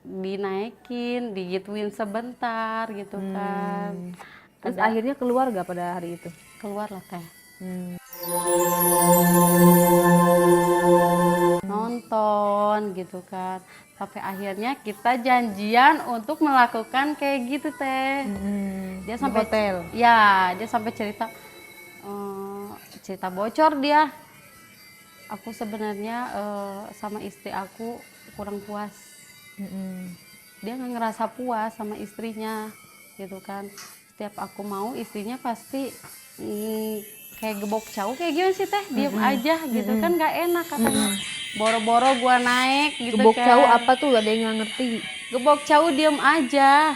dinaikin, digituin sebentar gitu kan. Terus akhirnya keluar gak pada hari itu? Keluar lah teh. Nonton gitu kan. Sampai akhirnya kita janjian untuk melakukan kayak gitu teh. Dia sampai di hotel. Ya, dia sampai cerita cerita bocor dia. Aku sebenarnya sama istri aku kurang puas. Dia nggak ngerasa puas sama istrinya gitu kan. Setiap aku mau istrinya pasti kayak gebok cau kayak gimana sih teh, diem aja gitu kan, nggak enak katanya. Boro-boro gua naik gitu Gebok kan. cau apa tuh? Ada yang nggak ngerti. Gebok cau diem aja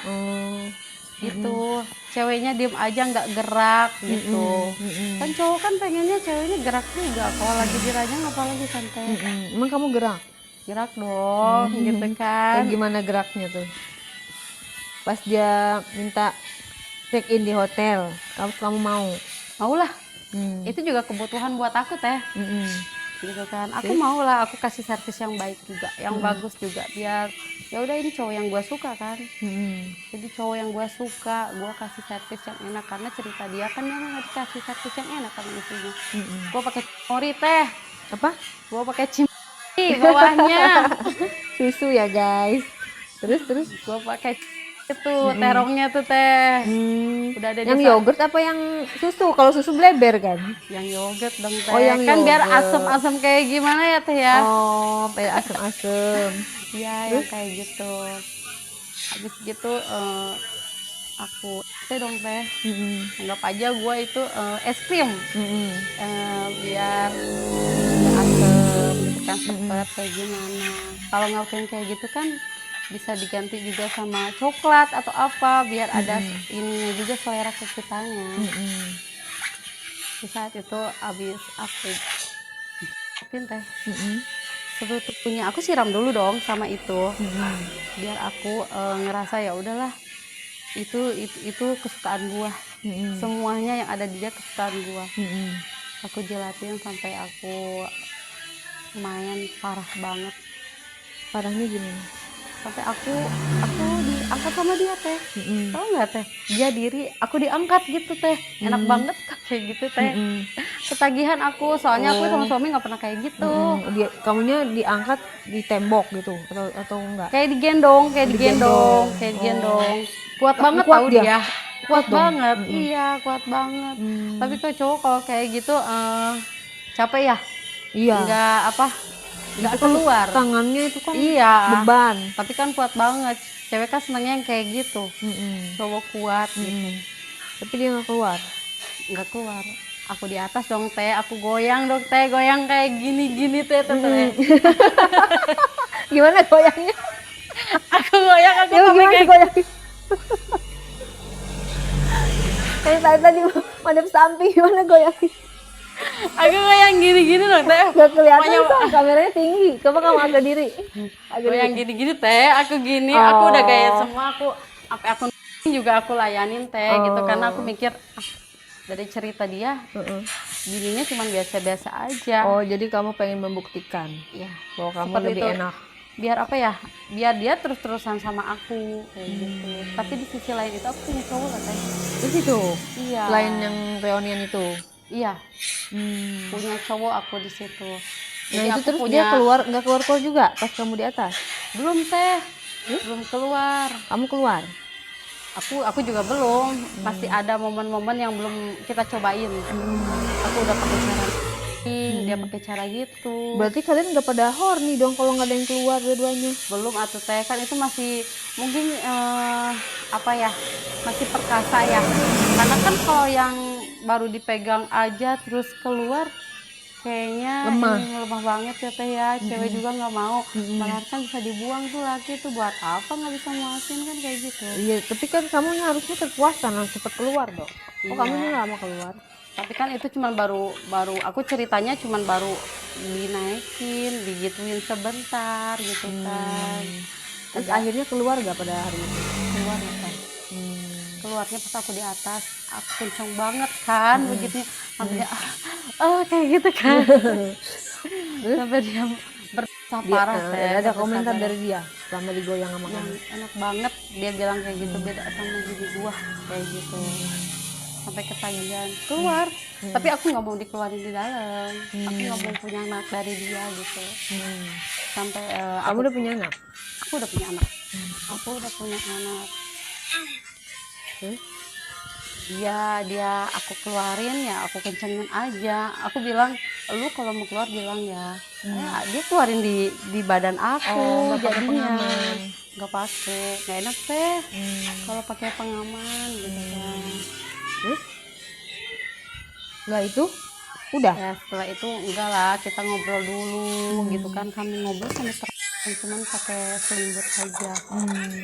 gitu. Ceweknya diem aja nggak gerak gitu. Kan cowok kan pengennya ceweknya gerak juga kalau lagi dirajang, apalagi kan teh. Emang kamu gerak? Gerak dong gitu kan. Kayak gimana geraknya tuh? Pas dia minta check in di hotel, kamu mau? Maulah. Itu juga kebutuhan buat aku teh. Gitu kan, aku mau lah, aku kasih servis yang baik juga, yang bagus juga, biar ya udah ini cowok yang gue suka kan. Jadi cowok yang gue suka, gue kasih servis yang enak, karena cerita dia kan dia nggak dikasih servis yang enak sama istrinya. Gue pakai cimori teh. Apa? Gue pakai cimori bawahnya. Susu ya guys. Terus Gue pakai itu terongnya tuh teh. Udah ada yang desa- yogurt apa yang susu? Kalau susu bleber kan? Yang yogurt dong teh. Oh, yang kan biar yogurt. asam-asam kayak gimana ya teh ya. Oh, kayak asem-asem. Iya, yang kayak gitu. Habis gitu aku teh dong teh. Anggap aja gue itu es krim. Biar asam gitu kan, sepet kayak gimana. Kalau ngelakuin kayak gitu kan bisa diganti juga sama coklat atau apa, biar ada ininya juga, selera ke kitanya. Di saat itu abis aku teh, sebetulnya aku siram dulu dong sama itu, biar aku ngerasa ya udahlah, itu kesukaan gua. Semuanya yang ada di dia kesukaan gua. Aku jelatin sampai aku lumayan parah banget. Parahnya gimana? Sampai aku diangkat sama dia teh. Tahu nggak teh, dia diri aku diangkat gitu teh, enak banget kan kayak gitu teh. Ketagihan aku, soalnya aku sama suami nggak pernah kayak gitu. Kamunya diangkat di tembok gitu atau enggak? Kayak digendong. Kuat banget Kuat tahu dia? dia. Kuat dong. banget. Iya, kuat banget. Tapi kalau cowok kalau kayak gitu capek ya. Iya. Nggak keluar. Tangannya itu kan Iya. beban. Tapi kan kuat banget. Cewek kan senangnya yang kayak gitu. Cowok kuat gitu. Tapi dia nggak keluar. Nggak keluar. Aku di atas dong teh, aku goyang dong teh, goyang kayak gini teh. Gimana goyangnya? Aku goyang, aku Ya, sampai gimana kayak goyangnya? Kayak saya tadi madep samping, gimana goyangnya? aku goyang gini dong teh. Gak kelihatan Pokoknya- kok, kameranya tinggi. Coba kamu agak diri. goyang gini teh, aku gini, aku udah gaya semua, aku juga aku layanin teh gitu, karena aku mikir dari cerita dia gininya cuma biasa-biasa aja. Oh, jadi kamu pengen membuktikan Ya, bahwa kamu seperti lebih itu. enak. Biar apa ya, biar dia terus-terusan sama aku kayak gitu. Tapi di sisi lain itu aku punya cowok lah teh. Di situ. Iya. Selain yang reunian itu. Iya, punya cowok aku di situ. Nah, Jadi itu aku terus dia nggak keluar juga pas kamu di atas. belum teh, belum keluar. Kamu keluar. Aku juga belum. Pasti ada momen-momen yang belum kita cobain. Aku udah pakai cara dia pakai cara gitu. Berarti kalian nggak pada horny dong kalau nggak ada yang keluar dua-duanya. Belum atuh teh, kan itu masih mungkin apa ya, masih perkasa ya. Karena kan kalau yang baru dipegang aja terus keluar kayaknya lemah banget ya teh ya. Cewek juga nggak mau. Malah kan bisa dibuang tuh laki tuh, buat apa nggak bisa muasin kan kayak gitu. Iya, tapi kan kamu harusnya terpuaskan, harus cepat keluar dong. Iya. Kamu nggak mau keluar? Tapi kan itu cuman baru aku ceritanya cuman baru dinaikin, digituin sebentar gitu kan. Terus akhirnya keluar gak pada hari itu? Keluar ya kan. Keluarnya pas aku di atas, aku kenceng banget kan, begitu sampai kayak gitu kan. Sampai dia berasa parah. Ada komentar dari dia? selama digoyang sama yang kamu? enak banget, dia bilang kayak gitu, beda sama bini gua kayak gitu. Sampai ketagihan keluar, tapi aku nggak mau dikeluarin di dalam, aku nggak mau punya anak dari dia gitu. Sampai Kamu udah punya anak? aku udah punya anak, aku udah punya anak. Terus? Dia aku keluarin ya, aku kencengin aja, aku bilang lu kalau mau keluar bilang ya. Dia keluarin di badan aku, nggak pakai jadinya pengaman. nggak pakai, nggak enak teh kalau pakai pengaman gitu kan. Terus? Enggak itu? Udah? Ya setelah itu enggak lah, kita ngobrol dulu gitu kan, kami ngobrol sampai cuman pakai selimut aja.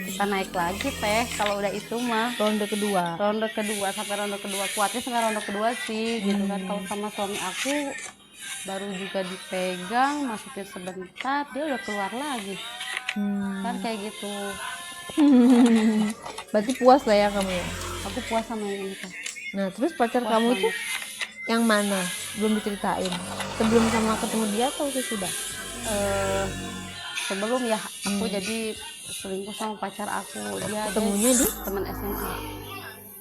Kita naik lagi teh kalau udah itu mah Ronde kedua. ronde kedua, sampai ronde kedua, kuatnya sampai ronde kedua sih gitu kan. Kalau sama suami aku baru juga dipegang, masukin sebentar dia udah keluar lagi kan kayak gitu. Berarti puas lah ya kamu ya? Aku puas sama yang ini teh. Nah terus pacar Puas kamu banget. itu yang mana? Belum diceritain? Sebelum sama ketemu dia atau sesudah? Sebelum ya aku jadi selingkuh sama pacar aku, dia Ketemunya di? teman SMA.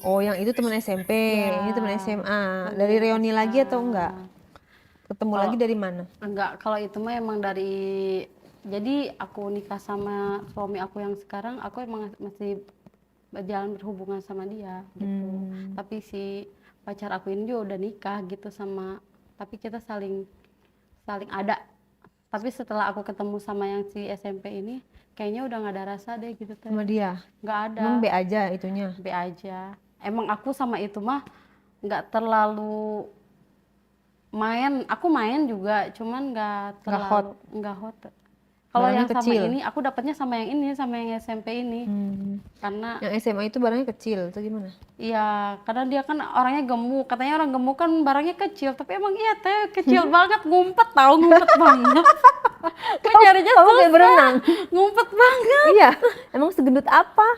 Oh yang itu teman SMP, ini teman SMA. Dari reuni lagi atau enggak? Ketemu lagi dari mana? Enggak, kalau itu mah emang dari, jadi aku nikah sama suami aku yang sekarang, aku emang masih berjalan berhubungan sama dia gitu. Tapi si pacar aku ini juga udah nikah gitu sama, tapi kita saling ada. Tapi setelah aku ketemu sama yang si SMP ini, kayaknya udah nggak ada rasa deh gitu teh. Sama dia? Nggak ada. Emang B aja itunya? B aja. Emang aku sama itu mah nggak terlalu aku main juga, cuman nggak terlalu nggak hot. Kalau Barangnya yang sama kecil? ini, aku dapatnya sama yang ini, sama yang SMP ini. Karena Yang SMA itu barangnya kecil atau gimana? iya, karena dia kan orangnya gemuk. Katanya orang gemuk kan barangnya kecil, tapi emang iya teh kecil banget, ngumpet banget. Gue nyarinya Kamu kayak berenang? ngumpet banget. Iya, emang segendut apa?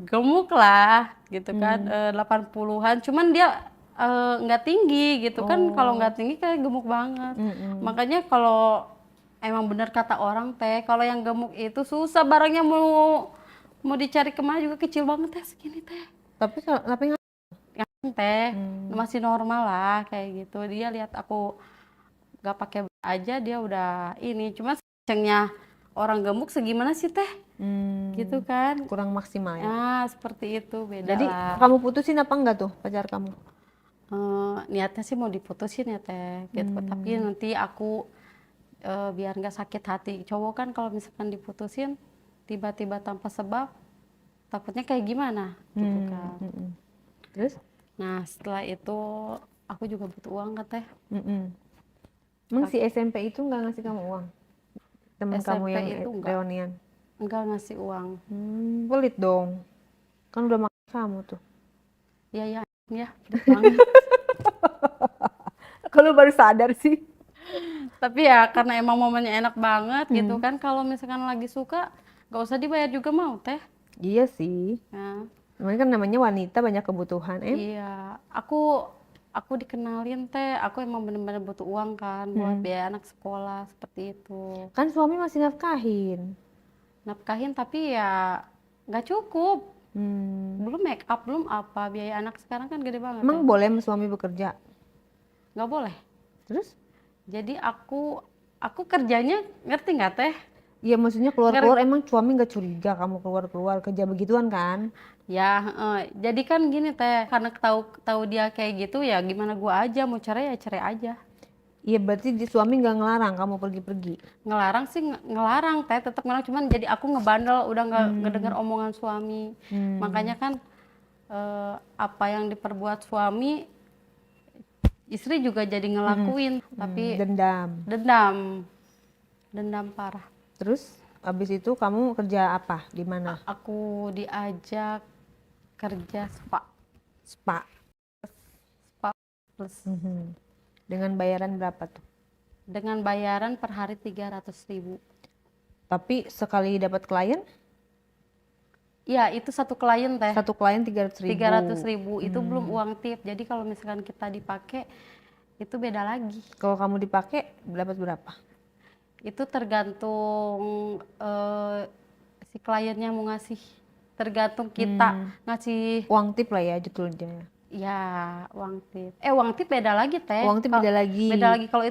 Gemuk lah gitu kan, 80-an. Cuman dia nggak tinggi gitu kan. Kalau nggak tinggi kayak gemuk banget. Makanya kalau emang benar kata orang teh, kalau yang gemuk itu susah barangnya mau dicari kemana juga kecil banget teh, segini teh. Tapi Yang teh masih normal lah kayak gitu. Dia lihat aku nggak pakai aja dia udah ini. Cuma kencengnya orang gemuk segimana sih teh? Gitu kan. kurang maksimal ya? Nah, seperti itu, beda Jadi lah. kamu putusin apa enggak tuh pacar kamu? Niatnya sih mau diputusin ya teh gitu. Tapi nanti aku biar nggak sakit hati. Cowok kan kalau misalkan diputusin tiba-tiba tanpa sebab, takutnya kayak gimana gitu kan. Terus? Nah setelah itu aku juga butuh uang kan teh. Emang si SMP itu nggak ngasih kamu uang? Temen kamu SMP yang itu reunian? enggak ngasih uang. Pelit dong. Kan udah makan kamu tuh. Iya ya pelit banget. Kalau baru sadar sih. Tapi ya karena emang momennya enak banget gitu kan. Kalau misalkan lagi suka nggak usah dibayar juga mau teh. Iya sih. Nah, Namanya kan namanya wanita banyak kebutuhan. iya, aku dikenalin teh, aku emang bener-bener butuh uang kan buat biaya anak sekolah seperti itu. Kan suami masih nafkahin. Nafkahin tapi ya nggak cukup. Hmm. Belum make up, belum apa, biaya anak sekarang kan gede banget. Emang boleh sama suami bekerja? Nggak boleh. Terus? Jadi aku kerjanya ngerti nggak teh? Iya maksudnya keluar-keluar emang suami nggak curiga kamu keluar-keluar kerja begituan kan? Ya, jadi kan gini teh, karena tahu dia kayak gitu ya gimana gua aja mau cerai ya cerai aja. Iya berarti suami nggak ngelarang kamu pergi-pergi? Ngelarang sih ngelarang teh, tetap ngelarang, cuman jadi aku ngebandel udah nggak ngedengar omongan suami. Makanya kan apa yang diperbuat suami istri juga jadi ngelakuin, tapi dendam parah. Terus abis itu kamu kerja apa di mana? Aku diajak kerja spa plus Dengan bayaran berapa tuh? dengan bayaran per hari 300.000. Tapi sekali dapat klien? Iya, itu satu klien teh. Satu klien 300.000. 300.000 itu belum uang tip. Jadi kalau misalkan kita dipakai itu beda lagi. Kalau kamu dipakai dapat berapa? Itu tergantung si kliennya mau ngasih, tergantung kita ngasih. Uang tip lah ya judulnya. Ya, uang tip. Uang tip beda lagi teh. Uang tip beda lagi. Beda lagi kalau